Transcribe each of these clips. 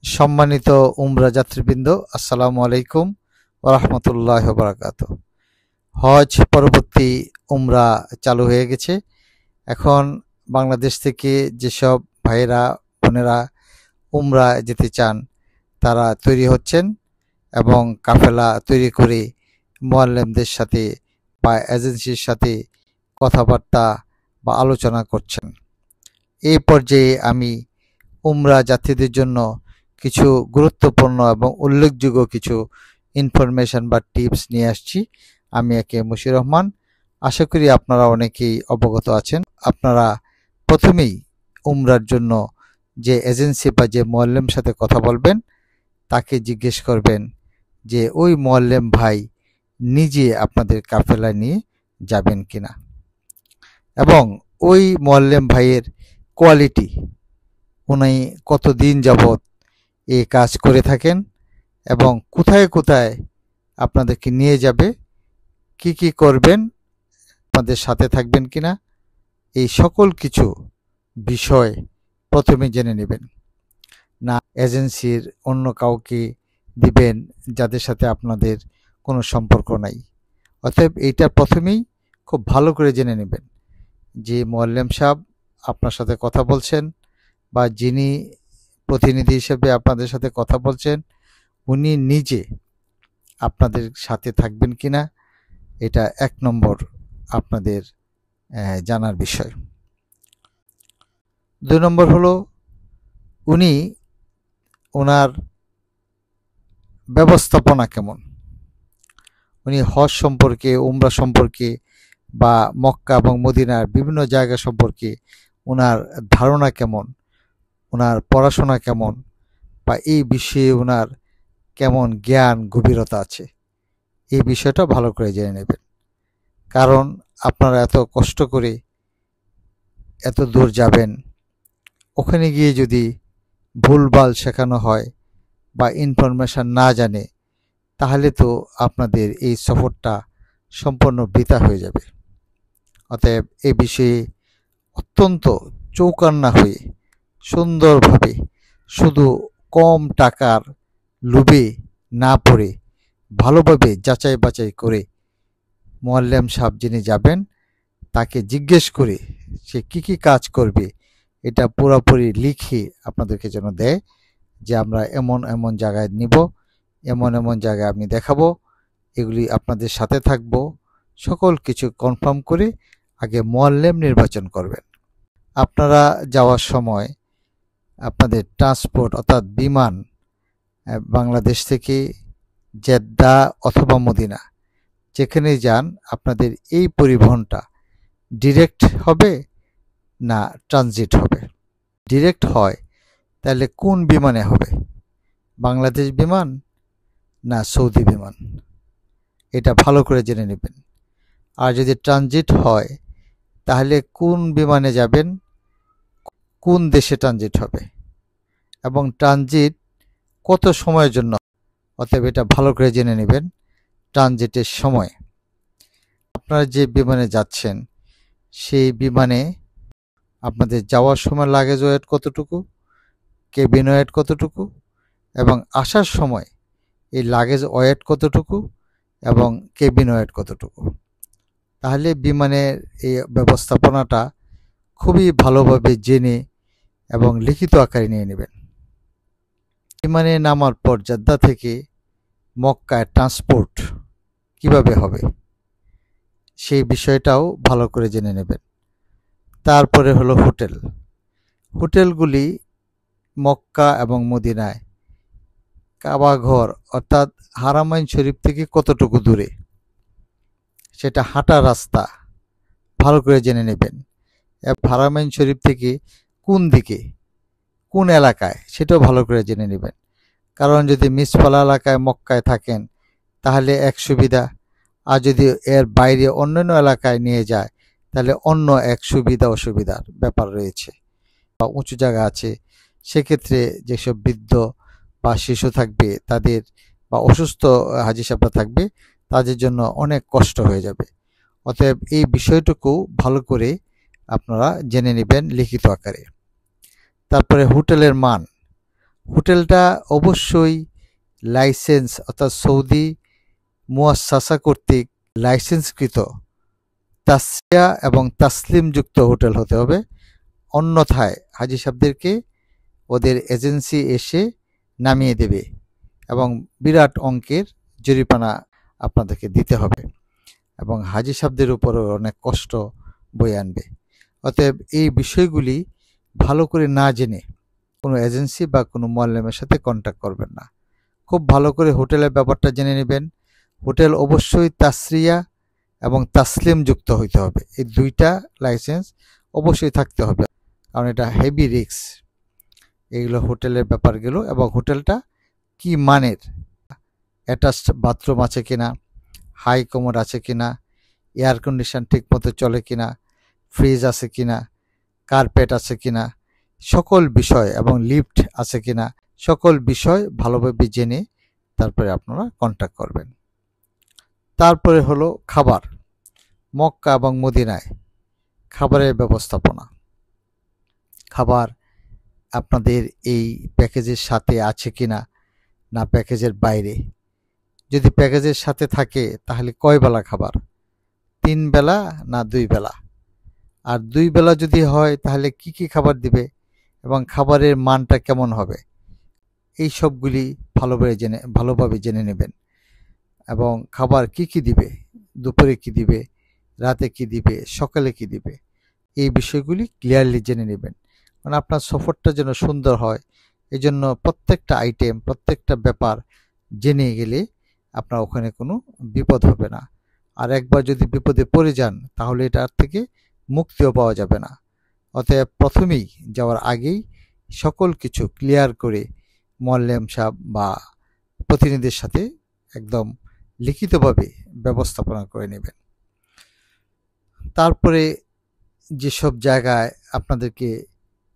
সম্মানিত উমরা যাত্রীবৃন্দ, আসসালামু আলাইকুম ওয়া রাহমাতুল্লাহি ওয়া বারাকাতুহু। হজ পরবর্তী উমরা চালু হয়ে গেছে। এখন বাংলাদেশ থেকে যেসব ভাইয়েরা বোনেরা উমরা যেতে চান তারা তৈরি হচ্ছেন এবং কাফেলা তৈরি করে মুআল্লিমদের সাথে বা এজেন্সির সাথে কথাবার্তা বা আলোচনা করছেন। এই পর্যায়ে আমি উমরা যাত্রীদের জন্য কিছু গুরুত্বপূর্ণ এবং উল্লেখযোগ্য কিছু ইনফরমেশন বা টিপস নিয়ে আসছি। আমি একে মুশির রহমান। আশা করি আপনারা অনেকেই অবগত আছেন। আপনারা প্রথমেই উমরার জন্য যে এজেন্সি বা যে মুআল্লিম সাথে কথা বলবেন তাকে জিজ্ঞেস করবেন যে ওই মুআল্লিম ভাই নিজে আপনাদের কাফেলা নিয়ে যাবেন কিনা এবং ওই মুআল্লিম ভাইয়ের কোয়ালিটি, উনি কতদিন যাবৎ এই কাজ করে থাকেন এবং কোথায় কোথায় আপনাদেরকে নিয়ে যাবে, কি কি করবেন, আপনাদের সাথে থাকবেন কিনা, এই সকল কিছু বিষয় প্রথমে জেনে নেবেন। না এজেন্সির অন্য কাউকে দিবেন যাদের সাথে আপনাদের কোনো সম্পর্ক নাই। অতএব এইটা প্রথমেই খুব ভালো করে জেনে নেবেন যে মুআল্লিম সাহেব আপনার সাথে কথা বলছেন বা যিনি প্রতিনিধি হিসেবে আপনাদের সাথে কথা বলছেন উনি নিজে আপনাদের সাথে থাকবেন কিনা, এটা ১ নম্বর আপনাদের জানার বিষয়। ২ নম্বর হলো উনি ওনার ব্যবস্থাপনা কেমন, উনি হজ সম্পর্কে, উমরা সম্পর্কে বা মক্কা এবং মদিনার বিভিন্ন জায়গা সম্পর্কে ওনার ধারণা কেমন, ওনার পড়াশোনা কেমন বা এই বিষয়ে ওনার কেমন জ্ঞান গভীরতা আছে, এই বিষয়টা ভালো করে জেনে নেবেন। কারণ আপনারা এত কষ্ট করে এত দূর যাবেন, ওখানে গিয়ে যদি ভুলভাল শেখানো হয় বা ইনফরমেশন না জানে তাহলে তো আপনাদের এই সফরটা সম্পূর্ণ বৃথা হয়ে যাবে। অতএব এ বিষয়ে অত্যন্ত চৌকান্না হয়ে সুন্দরভাবে, শুধু কম টাকার লোভে না পড়ে ভালোভাবে যাচাই বাছাই করে মুআল্লিম সাহেব যিনি যাবেন তাকে জিজ্ঞেস করে সে কি কি কাজ করবে এটা পুরোপুরি লিখে আপনাদেরকে যেন দেয় যে আমরা এমন এমন জায়গায় নিব, এমন এমন জায়গায় আমি দেখাবো, এগুলি আপনাদের সাথে থাকবো, সকল কিছু কনফার্ম করে আগে মুআল্লিম নির্বাচন করবেন। আপনারা যাওয়ার সময় আপনাদের ট্রান্সপোর্ট অর্থাৎ বিমান বাংলাদেশ থেকে জেদ্দা অথবা মদিনা যেখানেই যান আপনাদের এই পরিবহনটা ডিরেক্ট হবে না ট্রানজিট হবে। ডিরেক্ট হয় তাহলে কোন বিমানে হবে, বাংলাদেশ বিমান না সৌদি বিমান, এটা ভালো করে জেনে নেবেন। আর যদি ট্রানজিট হয় তাহলে কোন বিমানে যাবেন, কোন দেশে ট্রানজিট হবে এবং ট্রানজিট কত সময়ের জন্য, অতএব এটা ভালো করে জেনে নেবেন। ট্রানজিটের সময় আপনারা যে বিমানে যাচ্ছেন সেই বিমানে আপনাদের যাওয়ার সময় লাগেজ ওয়েট কতটুকু, কেবিন ওয়েট কতটুকু এবং আসার সময় এই লাগেজ ওয়েট কতটুকু এবং কেবিন ওয়েট কতটুকু, তাহলে বিমানের এই ব্যবস্থাপনাটা খুবই ভালোভাবে জেনে এবং লিখিত আকারে নিয়ে নেবেন। বিমানে নামার পর জেদ্দা থেকে মক্কায় ট্রান্সপোর্ট কিভাবে হবে সেই বিষয়টাও ভালো করে জেনে নেবেন। তারপরে হলো হোটেল। হোটেলগুলি মক্কা এবং মদিনায় কাবা ঘর অর্থাৎ হারামাইন শরীফ থেকে কতটুকু দূরে, সেটা হাঁটা রাস্তা ভালো করে জেনে নেবেন। হারামাইন শরীফ থেকে কোন দিকে, কোন এলাকায়, সেটাও ভালো করে জেনে নেবেন। কারণ যদি মিসফালা এলাকায় মক্কায় থাকেন তাহলে এক সুবিধা, আর যদি এর বাইরে অন্যান্য এলাকায় নিয়ে যায় তাহলে অন্য এক সুবিধা অসুবিধার ব্যাপার রয়েছে বা উঁচু জায়গা আছে, সেক্ষেত্রে যেসব বৃদ্ধ বা শিশু থাকবে তাদের বা অসুস্থ হাজি সাহেবরা থাকবে তাদের জন্য অনেক কষ্ট হয়ে যাবে। অতএব এই বিষয়টুকু ভালো করে আপনারা জেনে নেবেন লিখিত আকারে। তারপরে হোটেলের মান, হোটেলটা অবশ্যই লাইসেন্স অর্থাৎ সৌদি মুয়াসসাসা কর্তৃক লাইসেন্সকৃত তাসরিয়া এবং তাসলিমযুক্ত হোটেল হতে হবে। অন্যথায় হাজী সাহেবদেরকে ওদের এজেন্সি এসে নামিয়ে দেবে এবং বিরাট অঙ্কের জরিমানা আপনাদেরকে দিতে হবে এবং হাজী সাহেবদের উপরও অনেক কষ্ট বয়ে আনবে। অতএব এই বিষয়গুলি ভালো করে না জেনে কোনো এজেন্সি বা কোনো মোয়াল্লেমের সাথে কন্ট্যাক্ট করবেন না। খুব ভালো করে হোটেলের ব্যাপারটা জেনে নেবেন। হোটেল অবশ্যই তাসরিয়া এবং তাসলিম যুক্ত হইতে হবে। এই দুইটা লাইসেন্স অবশ্যই থাকতে হবে, কারণ এটা হেভি রিস্ক। এইগুলো হোটেলের ব্যাপারগুলো, এবং হোটেলটা কি মানের, অ্যাটাচড বাথরুম আছে কিনা, হাই কমোড আছে কিনা, এয়ার কন্ডিশন ঠিক মতো চলে কিনা, ফ্রিজ আছে কিনা, কার্পেট আছে কিনা, সকল বিষয়, এবং লিফট আছে কিনা, সকল বিষয় ভালোভাবে জেনে তারপরে আপনারা কন্ট্যাক্ট করবেন। তারপরে হলো খাবার। মক্কা এবং মদিনায় খাবারের ব্যবস্থাপনা। খাবার আপনাদের এই প্যাকেজের সাথে আছে কিনা, না প্যাকেজের বাইরে। যদি প্যাকেজের সাথে থাকে তাহলে কয় বেলা খাবার, 3 বেলা না 2 বেলা? আর 2 বেলা যদি হয় তাহলে কি কি খাবার দিবে এবং খাবারের মানটা কেমন হবে, এই সবগুলি ভালোভাবে জেনে নেবেন। এবং খাবার কি কি দিবে, দুপুরে কি দিবে, রাতে কি দিবে, সকালে কি দিবে, এই বিষয়গুলি ক্লিয়ারলি জেনে নেবেন। কারণ আপনার সফরটা যেন সুন্দর হয়, এজন্য প্রত্যেকটা আইটেম, প্রত্যেকটা ব্যাপার জেনে গেলে আপনার ওখানে কোনো বিপদ হবে না। আর একবার যদি বিপদে পড়ে যান তাহলে এটার থেকে মুক্তিও পাওয়া যাবে না। অতএব প্রথমেই যাওয়ার আগেই সকল কিছু ক্লিয়ার করে মোয়াল্লেম সাহেব বা প্রতিনিধির সাথে একদম লিখিতভাবে ব্যবস্থাপনা করে নেবেন। তারপরে যেসব জায়গায় আপনাদেরকে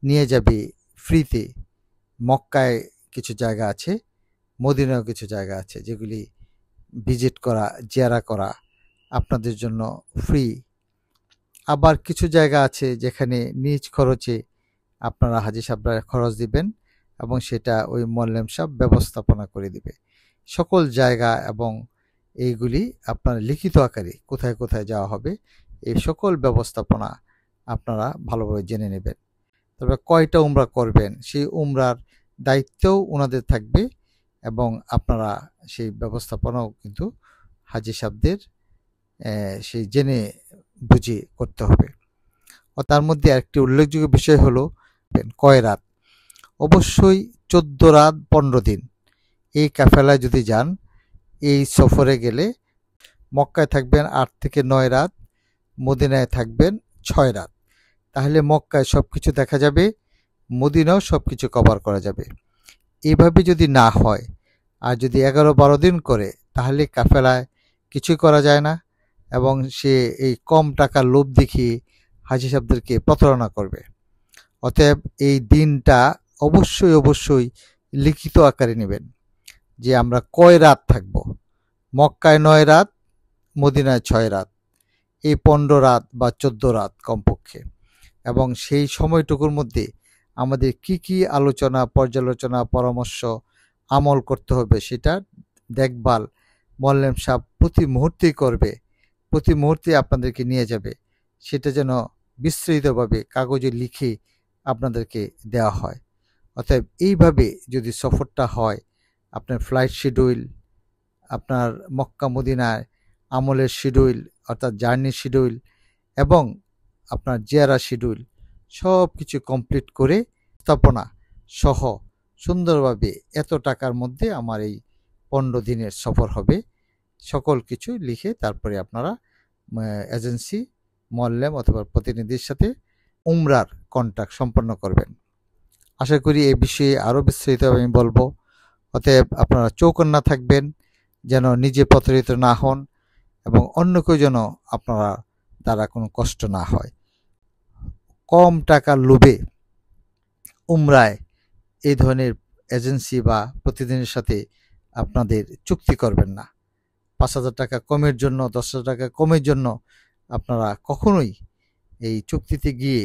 নিয়ে যাবে ফ্রিতে, মক্কায় কিছু জায়গা আছে, মদিনায় কিছু জায়গা আছে যেগুলি ভিজিট করা, জিয়ারা করা আপনাদের জন্য ফ্রি। আবার কিছু জায়গা আছে যেখানে নিজ খরচে আপনারা হাজী সাহেবরা খরচ দিবেন এবং সেটা ওই মোয়াল্লেম সাহেব ব্যবস্থাপনা করে দিবে। সকল জায়গা এবং এইগুলি আপনার লিখিত আকারে কোথায় কোথায় যাওয়া হবে এই সকল ব্যবস্থাপনা আপনারা ভালোভাবে জেনে নেবেন। তবে কয়টা উমরা করবেন সেই উমরার দায়িত্বও ওনাদের থাকবে এবং আপনারা সেই ব্যবস্থাপনাও কিন্তু হাজী সাহেবদের সেই জেনে বুঝে করতে হবে। তার মধ্যে একটি উল্লেখযোগ্য বিষয় হলো কয় রাত। অবশ্যই 14 রাত 15 দিন এই কাফেলায় যদি যান, এই সফরে গেলে মক্কায় থাকবেন 8 থেকে 9 রাত, মদিনায় থাকবেন 6 রাত। তাহলে মক্কায় সব কিছু দেখা যাবে, মদিনাও সব কিছু কভার করা যাবে। এইভাবে যদি না হয়, আর যদি 11-12 দিন করে, তাহলে কাফেলায় কিছুই করা যায় না এবং সে এই কম টাকার লোভ দেখিয়ে হাজী সাহেবদেরকে প্রতারণা করবে। অতএব এই দিনটা অবশ্যই লিখিত আকারে নেবেন যে আমরা কয় রাত থাকব। মক্কায় 9 রাত, মদিনায় 6 রাত, এই 15 রাত বা 14 রাত কমপক্ষে। এবং সেই সময়টুকুর মধ্যে আমাদের কি কি আলোচনা, পর্যালোচনা, পরামর্শ, আমল করতে হবে সেটা দেখভাল মোয়াল্লেম সাহেব প্রতি মুহূর্তেই করবে, প্রতি মুহূর্তে আপনাদেরকে নিয়ে যাবে। সেটা যেন বিস্তৃতভাবে কাগজে লিখে আপনাদেরকে দেওয়া হয়। অতএব এইভাবে যদি সফরটা হয়, আপনার ফ্লাইট শিডিউল, আপনার মক্কা মদিনায় আমলের শিডিউল অর্থাৎ জার্নি শিডিউল এবং আপনার জিয়ারা শিডিউল সব কিছু কমপ্লিট করে স্থাপনা সহ সুন্দরভাবে এত টাকার মধ্যে আমার এই 15 দিনের সফর হবে, সকল কিছু লিখে তারপরে আপনারা এজেন্সি, মোয়াল্লেম অথবা প্রতিনিধির সাথে উমরার কন্ট্রাক্ট সম্পন্ন করবেন। আশা করি এই বিষয়ে আরও বিস্তারিতভাবে আমি বলবো। অতএব আপনারা চৌকন্না থাকবেন যেন নিজে প্রতারিত না হন এবং অন্য কেউ যেন আপনারা দ্বারা কোনো কষ্ট না হয়। কম টাকার লোভে উমরায় এই ধরনের এজেন্সি বা প্রতিদিনের সাথে আপনাদের চুক্তি করবেন না। 5,000 টাকা কমের জন্য, 10,000 টাকা কমের জন্য আপনারা কখনোই এই চুক্তিতে গিয়ে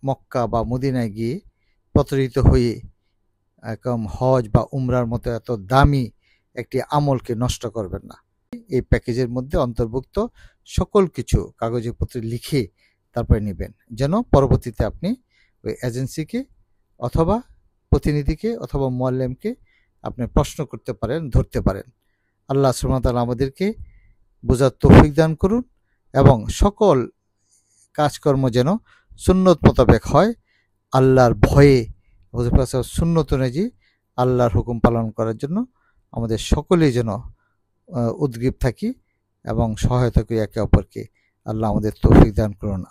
মক্কা বা মদিনায় গিয়ে প্রতারিত হয়ে একদম হজ বা উমরার মতো এত দামি একটি আমলকে নষ্ট করবেন না। এই প্যাকেজের মধ্যে অন্তর্ভুক্ত সকল কিছু কাগজে পত্রে লিখে তারপরে নেবেন, যেন পরবর্তীতে আপনি ওই এজেন্সিকে অথবা প্রতিনিধিকে অথবা মুআল্লিমকে আপনি প্রশ্ন করতে পারেন, ধরতে পারেন। আল্লাহ সুবহানাহু ওয়া তাআলা আমাদেরকে বোঝার তৌফিক দান করুন এবং সকল কাজকর্ম যেন সুন্নত মোতাবেক হয়, আল্লাহর ভয়ে হুজুর পাক সুন্নত অনুযায়ী আল্লাহর হুকুম পালন করার জন্য আমাদের সকলেই যেন উদ্গ্রীব থাকি এবং সহায়তা করি একে অপরকে। আল্লাহ আমাদের তৌফিক দান করুন।